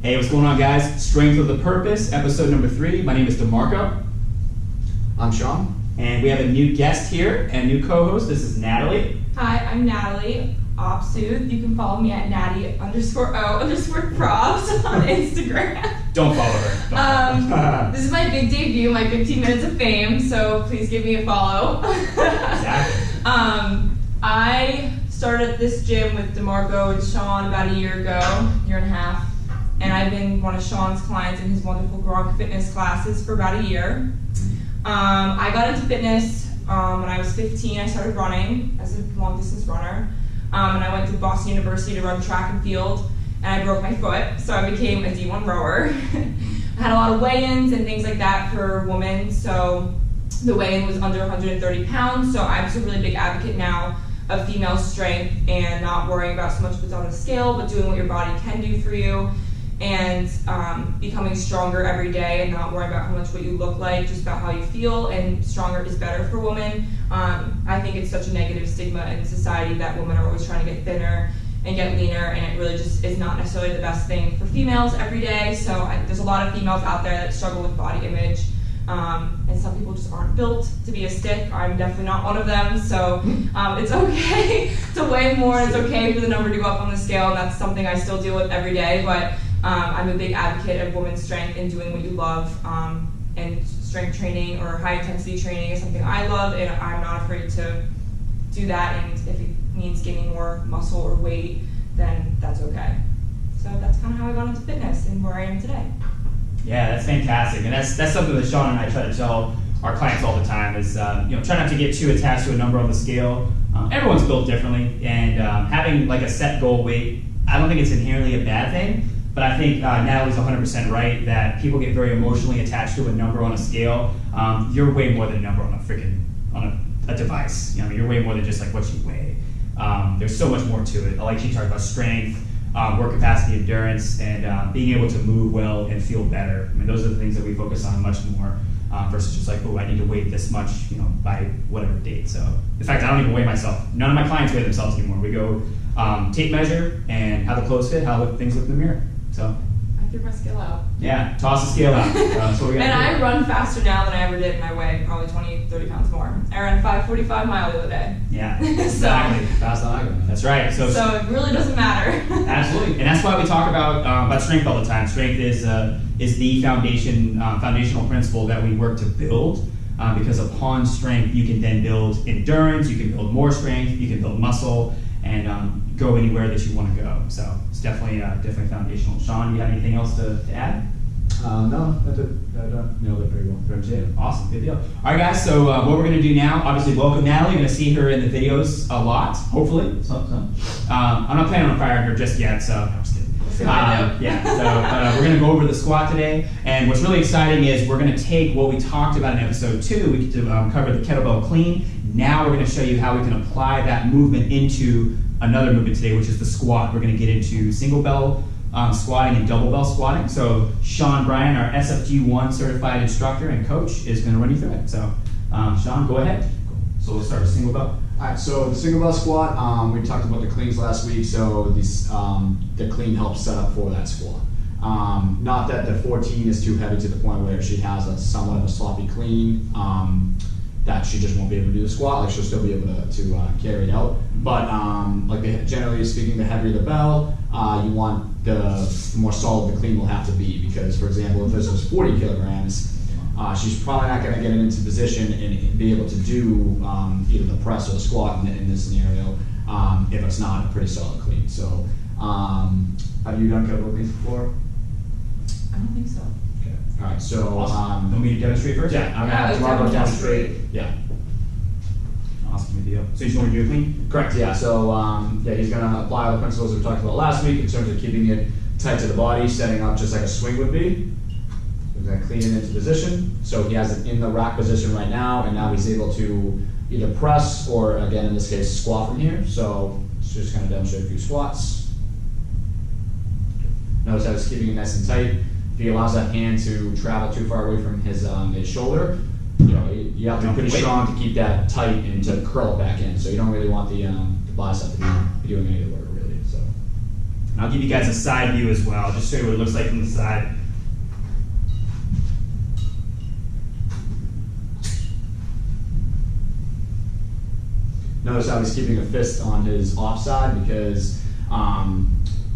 Hey, what's going on, guys? Strength with a Purpose, episode number 3. My name is Demarco. I'm Sean. And we have a new guest here and new co-host. This is Natalie. Hi, I'm Natalie Opsooth. You can follow me at Natty_O_props on Instagram. Don't follow her. This is my big debut, my 15 minutes of fame, so please give me a follow. Exactly. I started this gym with Demarco and Sean about a year and a half, and I've been one of Sean's clients in his wonderful Gronk fitness classes for about a year. I got into fitness when I was 15. I started running as a long distance runner, and I went to Boston University to run track and field, and I broke my foot, so I became a D1 rower. I had a lot of weigh-ins and things like that for women, so the weigh-in was under 130 pounds, so I'm just a really big advocate now of female strength and not worrying about so much what's on the scale, but doing what your body can do for you, and becoming stronger every day and not worrying about how much what you look like, just about how you feel, and stronger is better for women. I think it's such a negative stigma in society that women are always trying to get thinner and get leaner, and it really just is not necessarily the best thing for females every day. So there's a lot of females out there that struggle with body image, and some people just aren't built to be a stick. I'm definitely not one of them, so it's okay to weigh more. It's okay for the number to go up on the scale, and that's something I still deal with every day, but I'm a big advocate of women's strength and doing what you love, and strength training or high intensity training is something I love, and I'm not afraid to do that, and if it means gaining more muscle or weight, then that's okay. So that's kind of how I got into fitness and where I am today. Yeah, that's fantastic, and that's something that Sean and I try to tell our clients all the time is try not to get too attached to a number on the scale. Everyone's built differently, and having like a set goal weight, I don't think it's inherently a bad thing. But I think Natalie's 100% right that people get very emotionally attached to a number on a scale. You're way more than a number on a device. You're way more than just like what you weigh. There's so much more to it. Like she talked about strength, work capacity, endurance, and being able to move well and feel better. Those are the things that we focus on much more versus just like, oh, I need to weigh this much, by whatever date. So, in fact, I don't even weigh myself. None of my clients weigh themselves anymore. We go tape measure and how the clothes fit, how things look in the mirror. So I threw my scale out. Yeah, toss the scale out. That's what we got. And I run faster now than I ever did, and I weigh probably 20, 30 pounds more. I ran a 5:45 mile the other day. Yeah, exactly. Fast on I go. That's right. So it really doesn't matter. Absolutely, and that's why we talk about strength all the time. Strength is the foundational principle that we work to build, because upon strength you can then build endurance, you can build more strength, you can build muscle, and go anywhere that you want to go. So it's definitely foundational. Sean, do you have anything else to add? No, that's it. I nailed it pretty well. Awesome, good deal. All right, guys. So what we're going to do now, obviously, welcome Natalie. You're going to see her in the videos a lot, hopefully. I'm not planning on firing her just yet, so I'm just kidding. So we're going to go over the squat today, and what's really exciting is we're going to take what we talked about in episode 2. We get to cover the kettlebell clean. Now we're going to show you how we can apply that movement into another movement today, which is the squat. We're going to get into single bell squatting and double bell squatting. So Sean Bryan, our SFG1 certified instructor and coach, is going to run you through it. So Sean, go ahead. So we'll start with single bell. All right, so the single bell squat, we talked about the cleans last week, so the clean helps set up for that squat. Not that the 14 is too heavy to the point where she has somewhat of a sloppy clean, that she just won't be able to do the squat. Like she'll still be able to carry it out. But generally speaking, the heavier the bell, you want the more solid the clean will have to be. Because, for example, if this was 40 kilograms, she's probably not going to get it into position and be able to do either the press or the squat in this scenario if it's not a pretty solid clean. So, have you done kettlebell cleans before? I don't think so. Okay. All right. So, awesome. Want me to demonstrate first? Yeah, I'm going to have Demarco demonstrate. Yeah. Awesome, good deal. So you just want to do a clean? Correct. Yeah. So, he's going to apply the principles we talked about last week in terms of keeping it tight to the body, setting up just like a swing would be. We're going to clean it into position. So he has it in the rack position right now, and now he's able to either press or, again, in this case, squat from here. So let's just kind of demonstrate a few squats. Notice how he's keeping it nice and tight. If he allows that hand to travel too far away from his shoulder, you have to be pretty strong to keep that tight and to curl it back in. So you don't really want the bicep to be doing any of the work, really. So I'll I'll give you guys a side view as well, just show you what it looks like from the side. Notice how he's keeping a fist on his offside because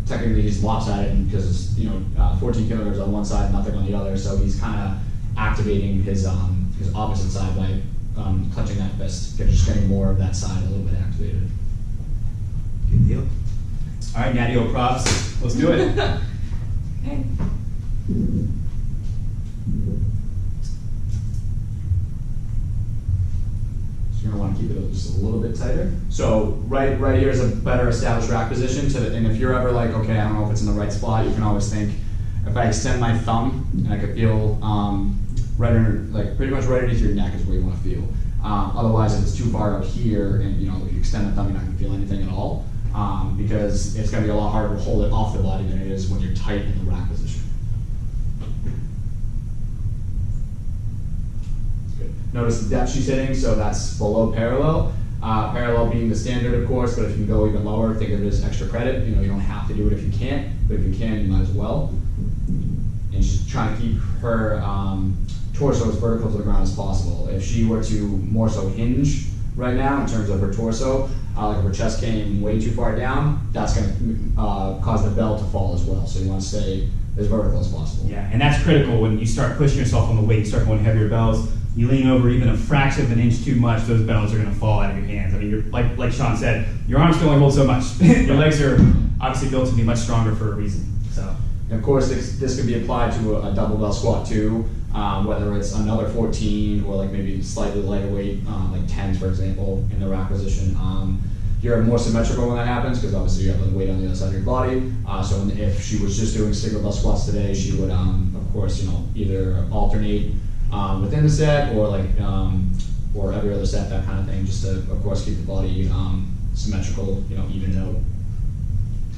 technically he's lopsided because it's 14 kilograms on one side, nothing on the other. So he's kind of activating his opposite side by clenching that fist, just getting more of that side a little bit activated. Good deal. All right, Natty, props. Let's do it. Okay. You're gonna want to keep it just a little bit tighter. So right here is a better established rack position. And if you're ever like, okay, I don't know if it's in the right spot, you can always think, if I extend my thumb and I could feel right under, like pretty much right underneath your neck is where you want to feel. Otherwise, if it's too far out here and if you extend the thumb, you're not gonna feel anything at all because it's gonna be a lot harder to hold it off the body than it is when you're tight in the rack position. Notice the depth she's hitting, so that's below parallel. Parallel being the standard, of course, but if you can go even lower, think of it as extra credit. You don't have to do it if you can't, but if you can, you might as well. And she's trying to keep her torso as vertical to the ground as possible. If she were to more so hinge right now in terms of her torso, like if her chest came way too far down, that's going to cause the bell to fall as well. So you want to stay as vertical as possible. Yeah, and that's critical when you start pushing yourself on the weight, start going heavier bells. You lean over even a fraction of an inch too much, those bells are going to fall out of your hands. I mean, you're, like Sean said, your arms can only hold so much. Your legs are obviously built to be much stronger for a reason. So, and of course, this can be applied to a double bell squat too, whether it's another 14 or like maybe slightly lighter weight, like 10s for example, in the rack position. You're more symmetrical when that happens because obviously you have the weight on the other side of your body. So if she was just doing single bell squats today, she would, of course, either alternate within the set or or every other set, that kind of thing, just to, of course, keep the body symmetrical, even out.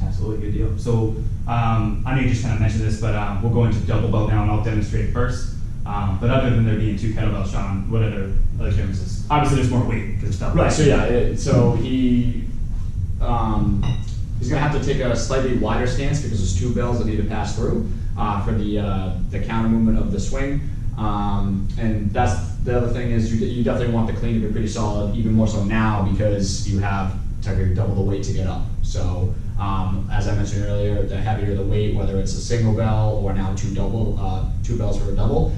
Absolutely, good deal. So I know you just kind of mentioned this, but we'll go into double bell now, and I'll demonstrate it first. But other than there being 2 kettlebells, Sean, what other differences? Obviously, there's more weight because it's double. Right. So yeah, so he's gonna have to take a slightly wider stance because there's 2 bells that need to pass through for the counter movement of the swing. And that's the other thing is you definitely want the clean to be pretty solid, even more so now because you have technically double the weight to get up. So as I mentioned earlier, the heavier the weight, whether it's a single bell or now 2 bells for a double,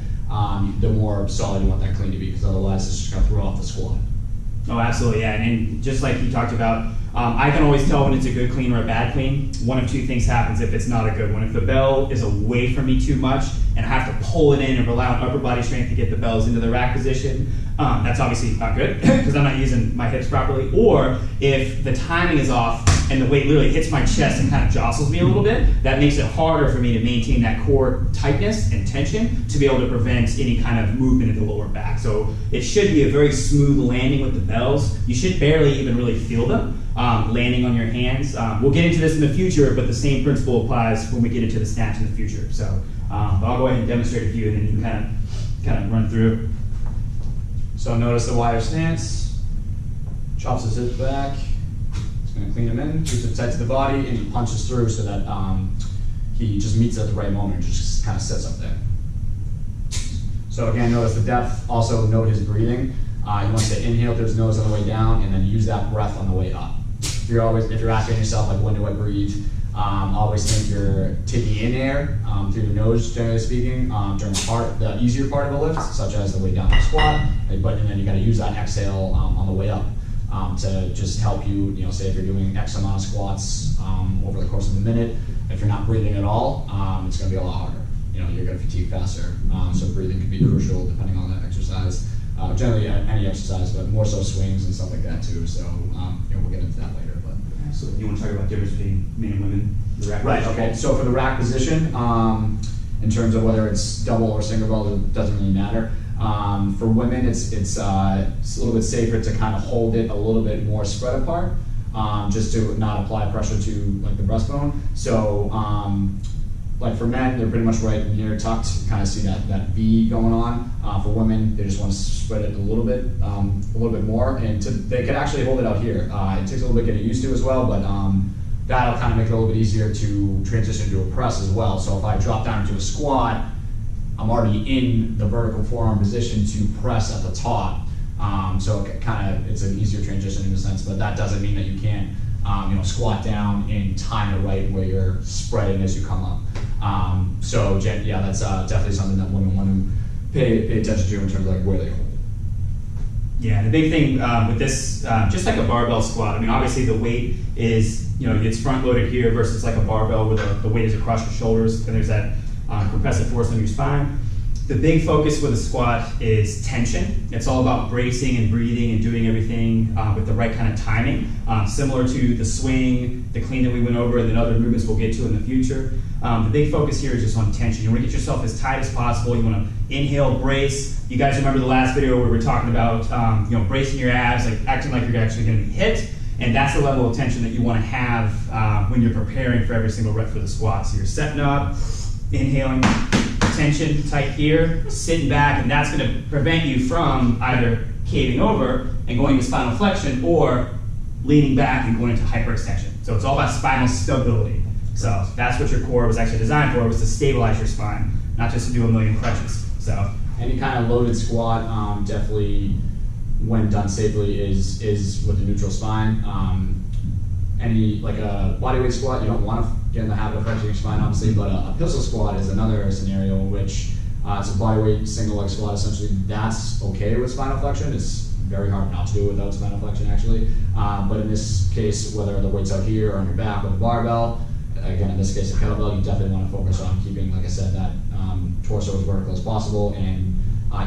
the more solid you want that clean to be because otherwise it's just going to throw off the squat. Oh, absolutely, yeah. And just like you talked about, I can always tell when it's a good clean or a bad clean. One of 2 things happens if it's not a good one. If the bell is away from me too much and I have to pull it in and rely on upper body strength to get the bells into the rack position, that's obviously not good because I'm not using my hips properly. Or if the timing is off and the weight literally hits my chest and kind of jostles me a little bit, that makes it harder for me to maintain that core tightness and tension to be able to prevent any kind of movement in the lower back. So it should be a very smooth landing with the bells. You should barely even really feel them landing on your hands. We'll get into this in the future, but the same principle applies when we get into the snatch in the future. So I'll go ahead and demonstrate a few and then you can kind of run through. So notice the wider stance, chops his hips back. Going to clean him in, keeps it tight to the body, and he punches through so that he just meets at the right moment and just kind of sits up there. So again, notice the depth. Also note his breathing. He wants to inhale through his nose on the way down, and then use that breath on the way up. If you're asking yourself like when do I breathe, always think you're taking in air through your nose, generally speaking, during the easier part of the lift, such as the way down the squat, and then you got to use that exhale on the way up. To just help you, say if you're doing X amount of squats over the course of a minute, if you're not breathing at all, it's going to be a lot harder. You're going to fatigue faster. So breathing can be crucial depending on that exercise. Generally any exercise, but more so swings and stuff like that too. So we'll get into that later. But So you want to talk about the difference between men and women? The rack right. position? Okay. So for the rack position, in terms of whether it's double or single bell, it doesn't really matter. For women, it's a little bit safer to kind of hold it a little bit more spread apart, just to not apply pressure to like the breastbone. So, like for men, they're pretty much right in here tucked. You kind of see that V going on. For women, they just want to spread it a little bit more, and they can actually hold it out here. It takes a little bit getting used to as well, but that'll kind of make it a little bit easier to transition to a press as well. So if I drop down into a squat, I'm already in the vertical forearm position to press at the top. So it's an easier transition in a sense, but that doesn't mean that you can't squat down and time it right where you're spreading as you come up. That's definitely something that women want to pay attention to in terms of like where they hold. Yeah, the big thing with this, just like a barbell squat, I mean, obviously the weight is, it's front loaded here versus like a barbell where the weight is across your shoulders and there's that compressive force on your spine. The big focus with a squat is tension. It's all about bracing and breathing and doing everything with the right kind of timing, similar to the swing, the clean that we went over, and then other movements we'll get to in the future. The big focus here is just on tension. You want to get yourself as tight as possible. You want to inhale, brace. You guys remember the last video where we were talking about bracing your abs, like acting like you're actually going to be hit. And that's the level of tension that you want to have when you're preparing for every single rep for the squat. So you're setting up, inhaling, tension tight here, sitting back, and that's going to prevent you from either caving over and going to spinal flexion or leaning back and going into hyperextension. So it's all about spinal stability. So that's what your core was actually designed for, was to stabilize your spine, not just to do a million crunches. So any kind of loaded squat, definitely when done safely is with a neutral spine. Any like a bodyweight squat, you don't want to get in the habit of flexing your spine, obviously, but a pistol squat is another scenario in which it's a bodyweight single leg squat. Essentially, that's okay with spinal flexion. It's very hard not to do without spinal flexion, actually. But in this case, whether the weight's out here or on your back with a barbell, again, in this case, a kettlebell, you definitely want to focus on keeping, like I said, that torso as vertical as possible. And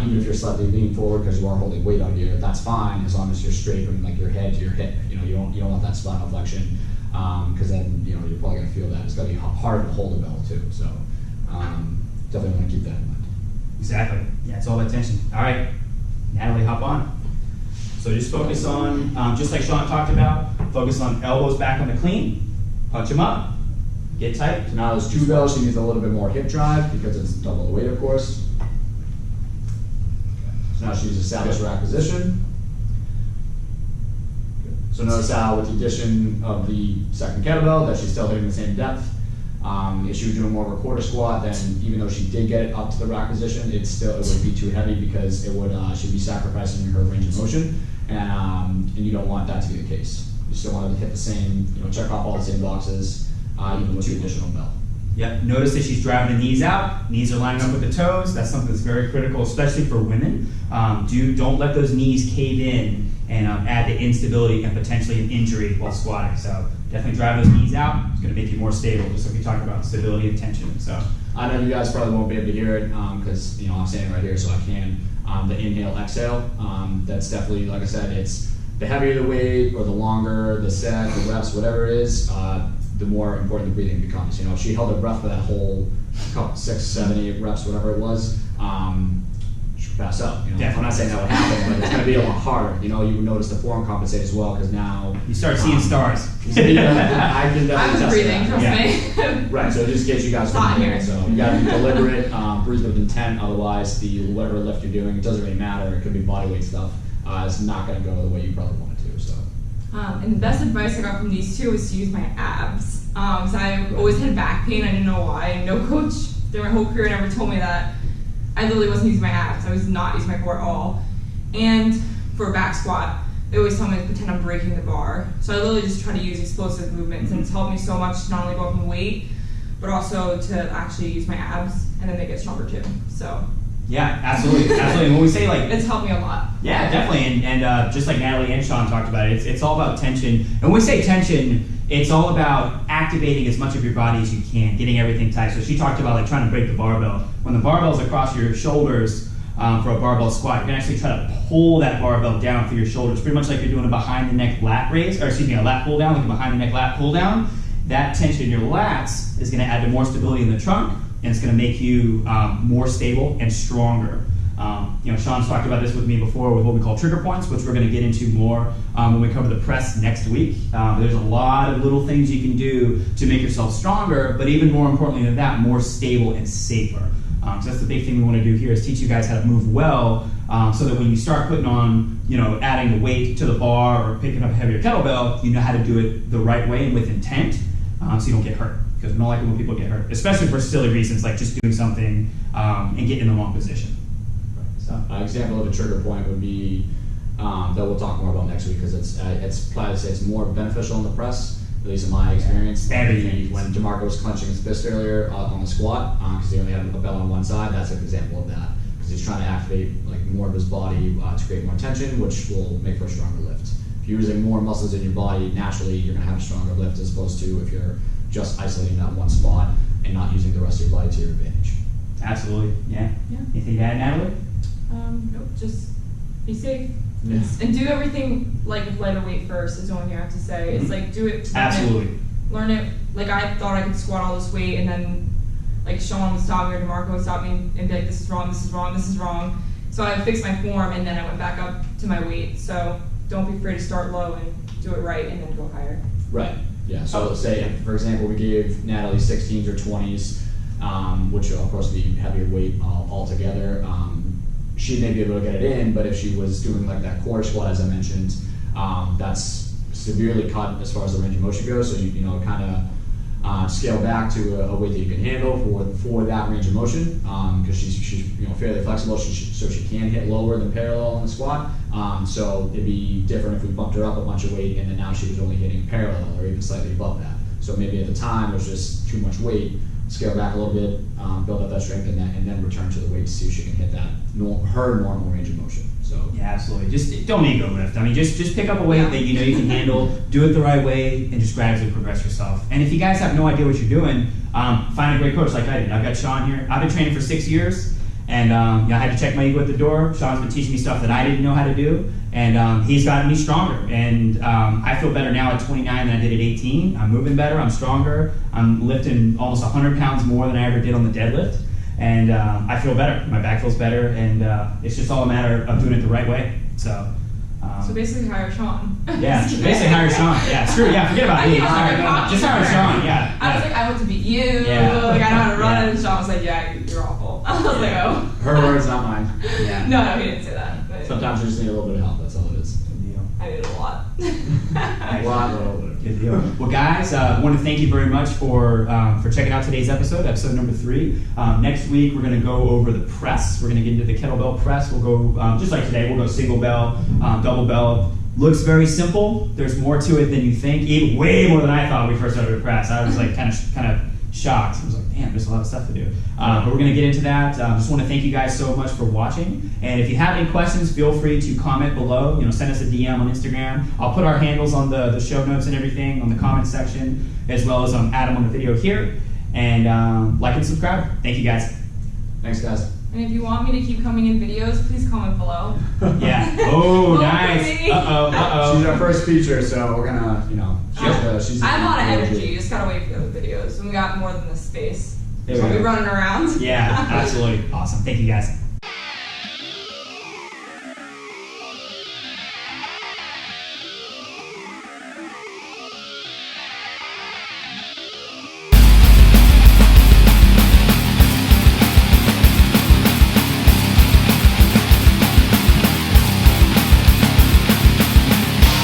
even if you're slightly leaning forward because you are holding weight out here, that's fine as long as you're straight from like your head to your hip. You don't want that spinal flexion because then you're probably going to feel that it's going to be hard to hold a bell too. So definitely want to keep that in mind. Exactly. Yeah, it's all about tension. All right, Natalie, hop on. So just focus on, just like Sean talked about, focus on elbows back on the clean, punch them up, get tight. So now there's two bells, she needs a little bit more hip drive because it's double the weight, of course. So now she's established rack position. So notice how with the addition of the second kettlebell that she's still hitting the same depth. If she was doing more of a quarter squat, then even though she did get it up to the rack position, it would be too heavy because it would she'd be sacrificing her range of motion, and you don't want that to be the case. You still want to hit the same, check off all the same boxes, even with the additional bell. Yep. Notice that she's driving the knees out. Knees are lining up with the toes. That's something that's very critical, especially for women. Don't let those knees cave in and add to instability and potentially an injury while squatting. So definitely drive those knees out. It's going to make you more stable, just like we talked about stability and tension. So I know you guys probably won't be able to hear it because I'm standing right here, so I can. The inhale, exhale. That's definitely, like I said, it's the heavier the weight or the longer the set, the reps, whatever it is. The more important the breathing becomes. If she held her breath for that whole 6, 7, 8 reps, whatever it was, she would pass out. I'm not saying that would happen, but it's going to be a lot harder. You would notice the forearm compensate as well because now you start seeing stars. I can definitely I'm breathing, trust me. Right, so just in case you guys don't know, so you got to be deliberate, breathe with intent. Otherwise, whatever lift you're doing, it doesn't really matter. It could be bodyweight stuff. It's not going to go the way you probably want it to. So. And the best advice I got from these two was to use my abs. Because I always had back pain, I didn't know why. No coach during my whole career never told me that. I literally wasn't using my abs. I was not using my core at all. And for a back squat, they always tell me to pretend I'm breaking the bar. So I literally just try to use explosive movements, and it's helped me so much to not only go up in weight, but also to actually use my abs, and then they get stronger too. So. Yeah, absolutely, absolutely. When we say like, it's helped me a lot. Yeah, definitely, and just like Natalie and Sean talked about it, it's all about tension. And when we say tension, it's all about activating as much of your body as you can, getting everything tight. So she talked about like trying to break the barbell. When the barbell's across your shoulders for a barbell squat, you can actually try to pull that barbell down through your shoulders, pretty much like you're doing a behind the neck lat raise, or excuse me, a lat pull down, like a behind the neck lat pull down. That tension in your lats is going to add to more stability in the trunk, and it's going to make you more stable and stronger. Sean's talked about this with me before with what we call trigger points, which we're going to get into more when we cover the press next week. There's a lot of little things you can do to make yourself stronger, but even more importantly than that, more stable and safer. So that's the big thing we want to do here is teach you guys how to move well so that when you start putting on, adding the weight to the bar or picking up a heavier kettlebell, you know how to do it the right way and with intent, so you don't get hurt. Because we don't like it when people get hurt, especially for silly reasons like just doing something and getting in the wrong position. So, an example of a trigger point would be that we'll talk more about next week, because it's probably say it's more beneficial in the press, at least in my experience. Everything. When Demarco was clenching his fist earlier on the squat, because he only had a bell on one side, that's an example of that. Because he's trying to activate like more of his body to create more tension, which will make for a stronger lift. If you're using more muscles in your body, naturally you're going to have a stronger lift, as opposed to if you're just isolating that one spot and not using the rest of your body to your advantage. absolutely, yeah. Anything to add, Natalie? Nope, just be safe. Yeah. And do everything like with lighter weight first is the only thing I have to say. It's like do it. Absolutely. Learn it. Like I thought I could squat all this weight, and then like Sean would stop me or Demarco would stop me and be like, this is wrong, this is wrong, this is wrong. So I fixed my form, and then I went back up to my weight. So don't be afraid to start low and do it right, and then go higher. Right. Yeah. So let's say, for example, we gave Natalie 16s or 20s, which will of course be heavier weight altogether. She may be able to get it in, but if she was doing like that core squat, as I mentioned, that's severely cut as far as the range of motion goes. So you know, kind of scale back to a weight that you can handle for that range of motion, because she's fairly flexible, so she can hit lower than parallel in the squat. So it'd be different if we bumped her up a bunch of weight and then now she was only hitting parallel or even slightly above that. So maybe at the time it was just too much weight. Scale back a little bit, build up that strength, and then return to the weight to see if she can hit that her normal range of motion. So yeah, absolutely. Just don't ego lift. I mean, just pick up a weight that you can handle, do it the right way, and just gradually progress yourself. And if you guys have no idea what you're doing, find a great coach like I did. I've got Sean here. I've been training for 6 years, and I had to check my ego at the door. Sean's been teaching me stuff that I didn't know how to do, and he's gotten me stronger. And I feel better now at 29 than I did at 18. I'm moving better. I'm stronger. I'm lifting almost 100 pounds more than I ever did on the deadlift. And I feel better. My back feels better, and it's just all a matter of doing it the right way. So basically hire Sean. Yeah, basically hire Sean. Yeah, it's true. Yeah, forget about me. Just hire Sean. Yeah. I was like, I want to beat you. Yeah. Like I know how to run it. And Sean was like, yeah, you're awful. I was like, oh. her words, not mine. Yeah. No, he didn't say that. But Sometimes you just need a little bit of help. That's all it is. I did a lot. A little bit. Good deal. Well, guys, I want to thank you very much for checking out today's episode number 3. Next week, we're going to go over the press. We're going to get into the kettlebell press. We'll go, just like today, we'll go single bell, double bell. Looks very simple. There's more to it than you think. Even way more than I thought when we first started the press. I was like kind of shocked. I was like, damn, there's a lot of stuff to do. But we're going to get into that. Just want to thank you guys so much for watching. And if you have any questions, feel free to comment below. Send us a DM on Instagram. I'll put our handles on the show notes and everything on the comment section, as well as add them on the video here. And like and subscribe. Thank you, guys. Thanks, guys. And if you want me to keep coming in videos, please comment below. Yeah. Oh, nice. Uh-oh. She's our first feature, so we're gonna, she's I have a lot of energy. You just gotta wait for the other videos. And we got more than the space. There So we we'll go. be running around. Yeah, absolutely. Awesome. Thank you, guys.